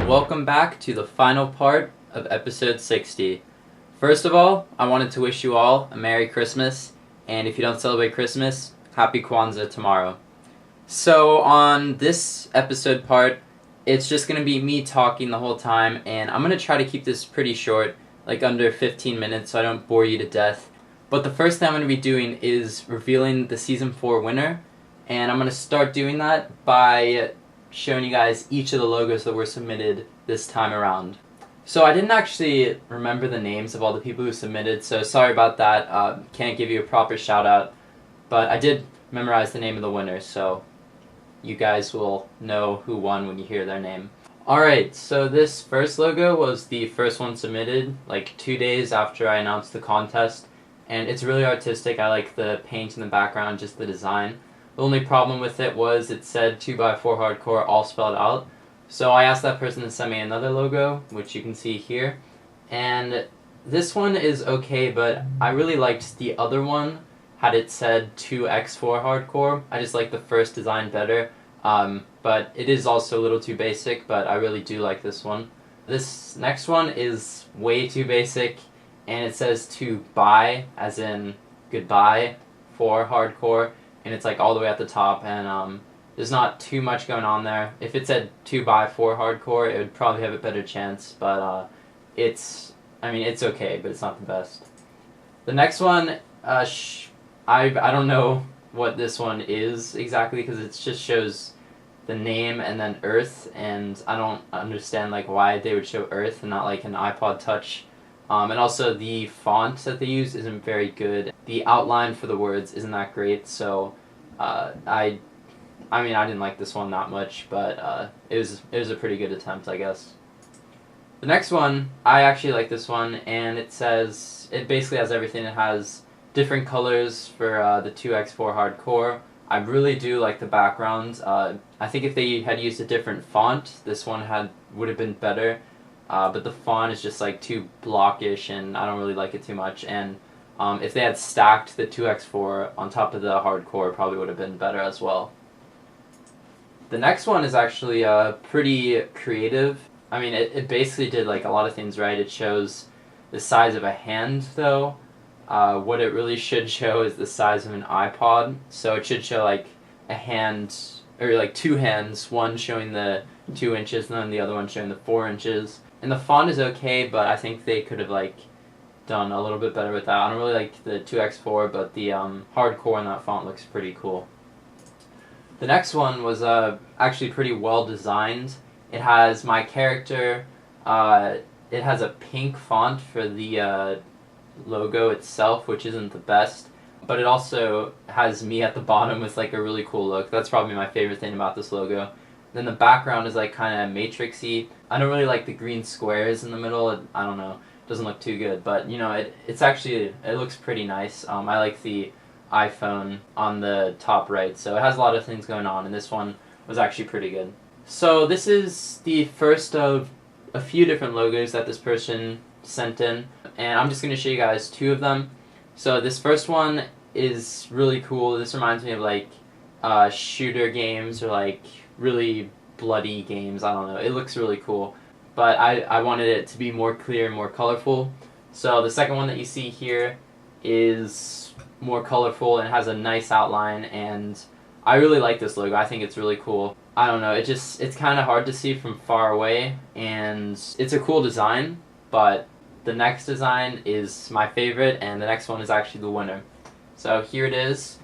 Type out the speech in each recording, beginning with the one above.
Welcome back to the final part of episode 60. First of all, I wanted to wish you all a Merry Christmas, and if you don't celebrate Christmas, Happy Kwanzaa tomorrow. So on this episode part, it's just going to be me talking the whole time, and I'm going to try to keep this pretty short, like under 15 minutes so I don't bore you to death. But the first thing I'm going to be doing is revealing the Season 4 winner, and I'm going to start doing that by showing you guys each of the logos that were submitted this time around. So I didn't actually remember the names of all the people who submitted, so sorry about that. Can't give you a proper shout out, but I did memorize the name of the winner, so you guys will know who won when you hear their name. Alright, so this first logo was the first one submitted, like 2 days after I announced the contest, and it's really artistic. I like the paint in the background, just the design. The only problem with it was it said 2By4Hardcore all spelled out. So I asked that person to send me another logo, which you can see here. And this one is okay, but I really liked the other one, had it said 2X4Hardcore. I just like the first design better. But it is also a little too basic, but I really do like this one. This next one is way too basic, and it says to buy, as in goodbye, for hardcore. And it's like all the way at the top, and there's not too much going on there. If it said 2By4Hardcore, it would probably have a better chance, but it's okay, but it's not the best. The next one, I don't know what this one is exactly, because it just shows the name and then Earth, and I don't understand like why they would show Earth and not like an iPod Touch. And also the font that they use isn't very good. The outline for the words isn't that great, so I didn't like this one that much, but it was a pretty good attempt, I guess. The next one, I actually like this one, and it basically has everything. It has different colors for the 2X4Hardcore. I really do like the background. I think if they had used a different font, this one would have been better. But the font is just like too blockish, and I don't really like it too much. And if they had stacked the 2X4 on top of the hardcore, it probably would have been better as well. The next one is actually pretty creative. I mean, it basically did like a lot of things right. It shows the size of a hand, though. What it really should show is the size of an iPod. So it should show like a hand, or like two hands, one showing the 2 inches and then the other one showing the 4 inches. And the font is okay, but I think they could have like done a little bit better with that. I don't really like the 2X4, but the hardcore in that font looks pretty cool. The next one was actually pretty well designed. It has my character. It has a pink font for the logo itself, which isn't the best, but it also has me at the bottom with like a really cool look. That's probably my favorite thing about this logo. Then the background is like kind of matrixy. I don't really like the green squares in the middle. I don't know, it doesn't look too good, but you know, it looks pretty nice. I like the iPhone on the top right, so it has a lot of things going on, and this one was actually pretty good. So this is the first of a few different logos that this person sent in, and I'm just going to show you guys 2 of them. So this first one is really cool. This reminds me of like shooter games or like really bloody games. I don't know. It looks really cool, but I wanted it to be more clear and more colorful. So the second one that you see here is more colorful and has a nice outline, and I really like this logo. I think it's really cool. I don't know. It's kind of hard to see from far away, and it's a cool design, but the next design is my favorite, and the next one is actually the winner. So here it is,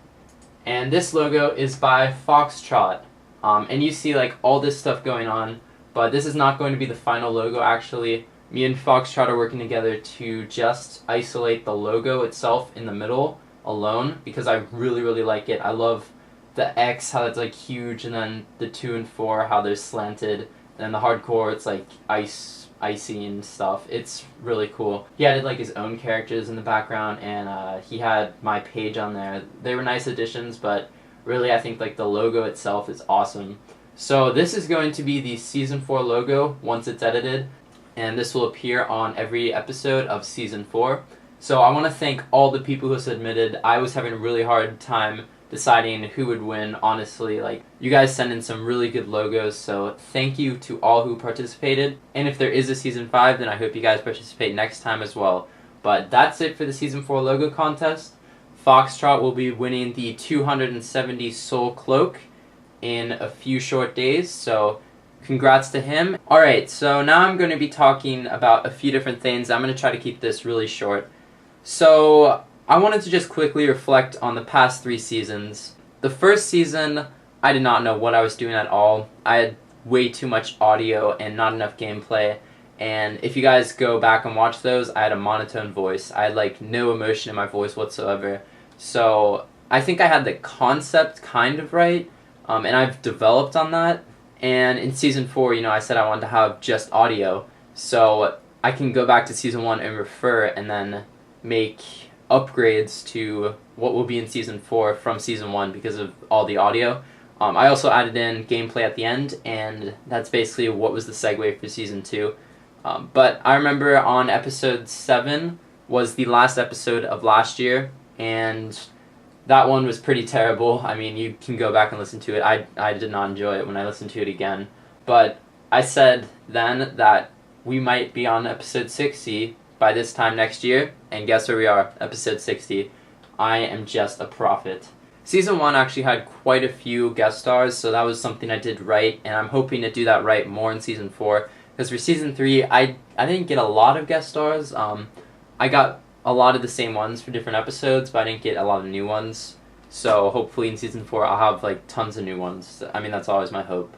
and this logo is by Foxtrot. And you see like all this stuff going on, but this is not going to be the final logo actually. Me and Foxtrot are working together to just isolate the logo itself in the middle alone, because I really, really like it. I love the X, how it's like huge, and then the 2 and 4, how they're slanted, and then the hardcore, it's like icy and stuff. It's really cool. He added like his own characters in the background, and he had my page on there. They were nice additions, but really, I think like the logo itself is awesome. So this is going to be the Season 4 logo once it's edited, and this will appear on every episode of Season 4. So I want to thank all the people who submitted. I was having a really hard time deciding who would win. Honestly, like, you guys send in some really good logos, so thank you to all who participated. And if there is a Season 5, then I hope you guys participate next time as well. But that's it for the Season 4 logo contest. Foxtrot will be winning the 270 Soul Cloak in a few short days, so congrats to him. Alright, so now I'm going to be talking about a few different things. I'm going to try to keep this really short. So I wanted to just quickly reflect on the past 3 seasons. The first season, I did not know what I was doing at all. I had way too much audio and not enough gameplay. And if you guys go back and watch those, I had a monotone voice. I had like no emotion in my voice whatsoever. So I think I had the concept kind of right, and I've developed on that. And in Season 4, you know, I said I wanted to have just audio. So I can go back to Season 1 and refer and then make upgrades to what will be in Season 4 from Season 1 because of all the audio. I also added in gameplay at the end, and that's basically what was the segue for Season 2. But I remember on Episode 7 was the last episode of last year, and that one was pretty terrible. I mean, you can go back and listen to it. I did not enjoy it when I listened to it again. But I said then that we might be on Episode 60 by this time next year, and guess where we are, Episode 60. I am just a prophet. Season 1 actually had quite a few guest stars, so that was something I did right, and I'm hoping to do that right more in Season 4, because for Season 3, I didn't get a lot of guest stars. I got a lot of the same ones for different episodes, but I didn't get a lot of new ones, so hopefully in Season 4 I'll have like tons of new ones. I mean, that's always my hope.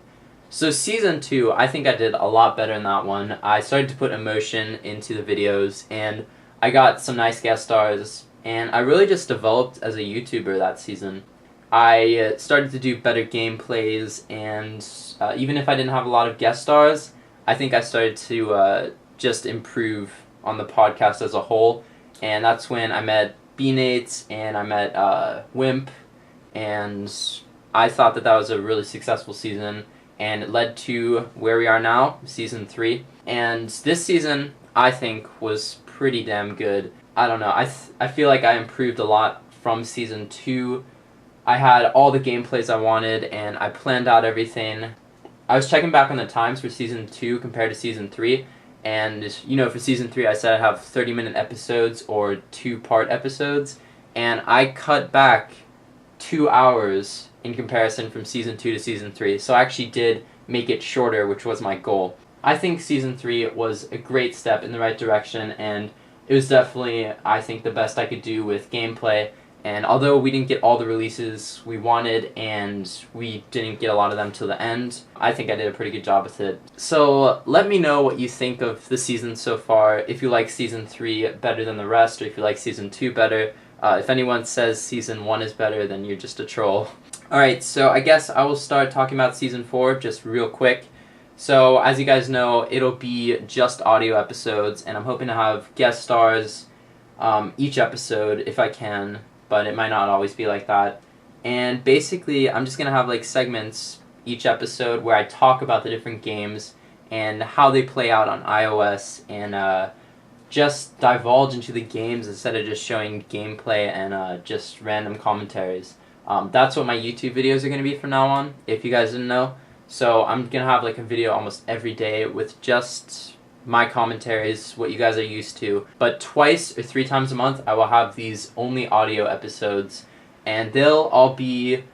So Season 2, I think I did a lot better in that one. I started to put emotion into the videos, and I got some nice guest stars, and I really just developed as a YouTuber that season. I started to do better gameplays, and even if I didn't have a lot of guest stars, I think I started to just improve on the podcast as a whole, and that's when I met B-Nates, and I met Wimp, and I thought that that was a really successful season, and it led to where we are now, Season 3. And this season, I think, was pretty damn good. I don't know, I feel like I improved a lot from Season 2. I had all the gameplays I wanted, and I planned out everything. I was checking back on the times for Season 2 compared to Season 3, and, you know, for Season 3 I said I'd have 30-minute episodes or 2-part episodes, and I cut back 2 hours in comparison from Season 2 to Season 3, so I actually did make it shorter, which was my goal. I think Season 3 was a great step in the right direction, and it was definitely, I think, the best I could do with gameplay, and although we didn't get all the releases we wanted, and we didn't get a lot of them till the end, I think I did a pretty good job with it. So let me know what you think of the season so far, if you like Season 3 better than the rest, or if you like Season 2 better. If anyone says Season 1 is better, then you're just a troll. Alright, so I guess I will start talking about Season 4 just real quick. So, as you guys know, it'll be just audio episodes, and I'm hoping to have guest stars each episode if I can, but it might not always be like that. And basically, I'm just going to have like segments each episode where I talk about the different games and how they play out on iOS, and just divulge into the games instead of just showing gameplay and just random commentaries. That's what my YouTube videos are going to be from now on, if you guys didn't know. So I'm going to have like a video almost every day with just my commentaries, what you guys are used to. But twice or 3 times a month, I will have these only audio episodes, and they'll all be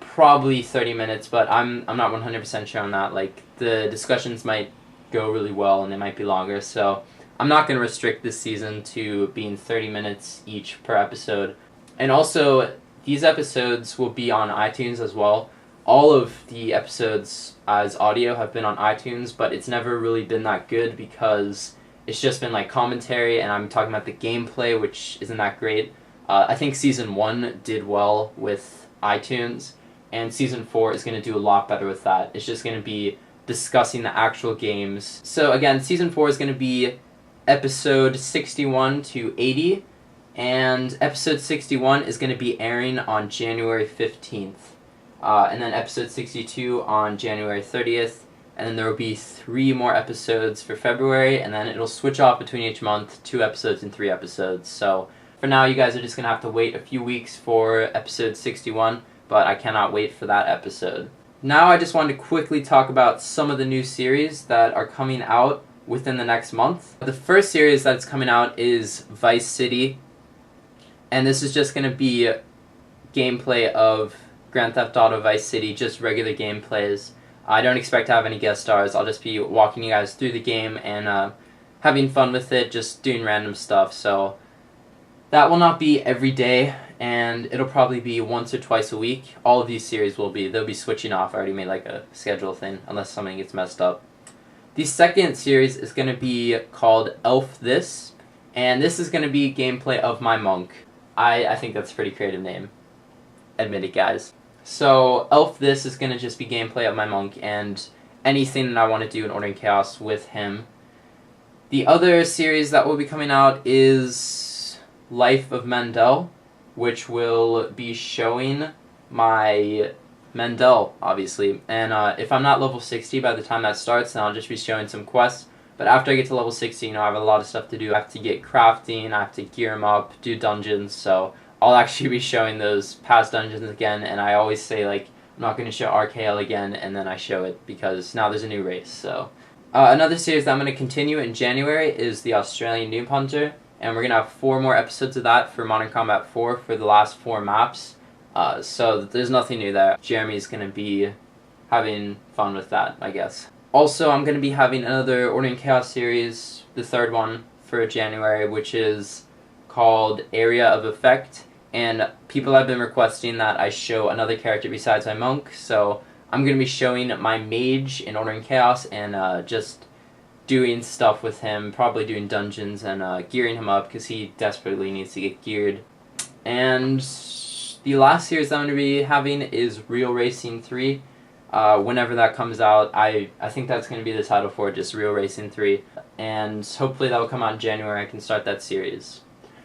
probably 30 minutes, but I'm not 100% sure on that. Like, the discussions might go really well, and they might be longer, so I'm not going to restrict this season to being 30 minutes each per episode. And also, these episodes will be on iTunes as well. All of the episodes as audio have been on iTunes, but it's never really been that good because it's just been like commentary, and I'm talking about the gameplay, which isn't that great. I think Season 1 did well with iTunes, and Season 4 is going to do a lot better with that. It's just going to be discussing the actual games. So again, Season 4 is going to be episode 61 to 80, and episode 61 is going to be airing on January 15th. And then episode 62 on January 30th, and then there will be 3 more episodes for February, and then it'll switch off between each month, 2 episodes and 3 episodes. So For now, you guys are just going to have to wait a few weeks for episode 61, but I cannot wait for that episode. Now I just wanted to quickly talk about some of the new series that are coming out within the next month. The first series that's coming out is Vice City, and this is just going to be gameplay of Grand Theft Auto Vice City, just regular gameplays. I don't expect to have any guest stars. I'll just be walking you guys through the game and having fun with it, just doing random stuff. So that will not be every day, and it'll probably be once or twice a week. All of these series will be. They'll be switching off. I already made like a schedule thing, unless something gets messed up. The second series is going to be called Elf This, and this is going to be gameplay of my monk. I think that's a pretty creative name. Admit it, guys. So Elf This is going to just be gameplay of my monk and anything that I want to do in Ordering Chaos with him. The other series that will be coming out is Life of Mendel, which will be showing my Mendel, obviously. And if I'm not level 60 by the time that starts, then I'll just be showing some quests. But after I get to level 60, you know, I have a lot of stuff to do. I have to get crafting, I have to gear him up, do dungeons, so I'll actually be showing those past dungeons again, and I always say, like, I'm not going to show RKL again, and then I show it, because now there's a new race, so. Another series that I'm going to continue in January is the Australian Noob Hunter, and we're going to have 4 more episodes of that for Modern Combat 4 for the last 4 maps, so there's nothing new there. Jeremy's going to be having fun with that, I guess. Also, I'm going to be having another Ordering Chaos series, the 3rd one, for January, which is called Area of Effect. And people have been requesting that I show another character besides my monk, so I'm going to be showing my mage in Ordering Chaos and just doing stuff with him, probably doing dungeons and gearing him up because he desperately needs to get geared. And the last series that I'm going to be having is Real Racing 3. Whenever that comes out, I think that's going to be the title for it, just Real Racing 3. And hopefully that will come out in January. I can start that series.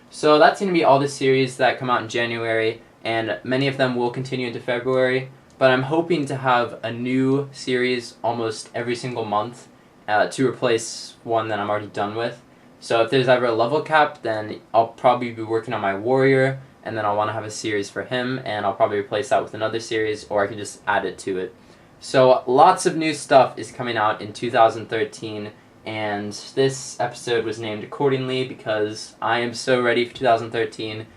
So that's going to be all the series that come out in January, and many of them will continue into February, but I'm hoping to have a new series almost every single month to replace one that I'm already done with. So if there's ever a level cap, then I'll probably be working on my warrior, and then I'll want to have a series for him, and I'll probably replace that with another series, or I can just add it to it. So lots of new stuff is coming out in 2013, and this episode was named accordingly because I am so ready for 2013.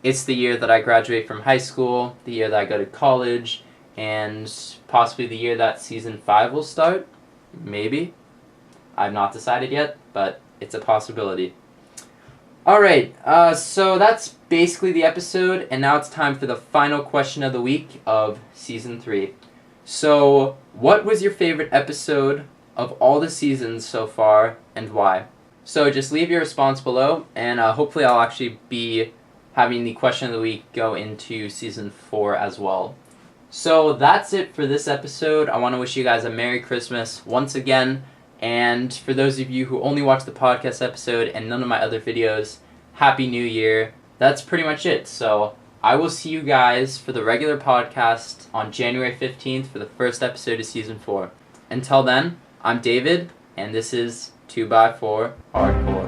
It's the year that I graduate from high school, the year that I go to college, and possibly the year that Season 5 will start. Maybe. I've not decided yet, but it's a possibility. Alright, so that's basically the episode, and now it's time for the final question of the week of Season 3. So, what was your favorite episode of all the seasons so far, and why? So just leave your response below, and hopefully I'll actually be having the question of the week go into Season 4 as well. So that's it for this episode. I want to wish you guys a Merry Christmas once again, and for those of you who only watch the podcast episode and none of my other videos, Happy New Year. That's pretty much it. So I will see you guys for the regular podcast on January 15th for the first episode of Season 4. Until then, I'm David, and this is 2x4 Hardcore.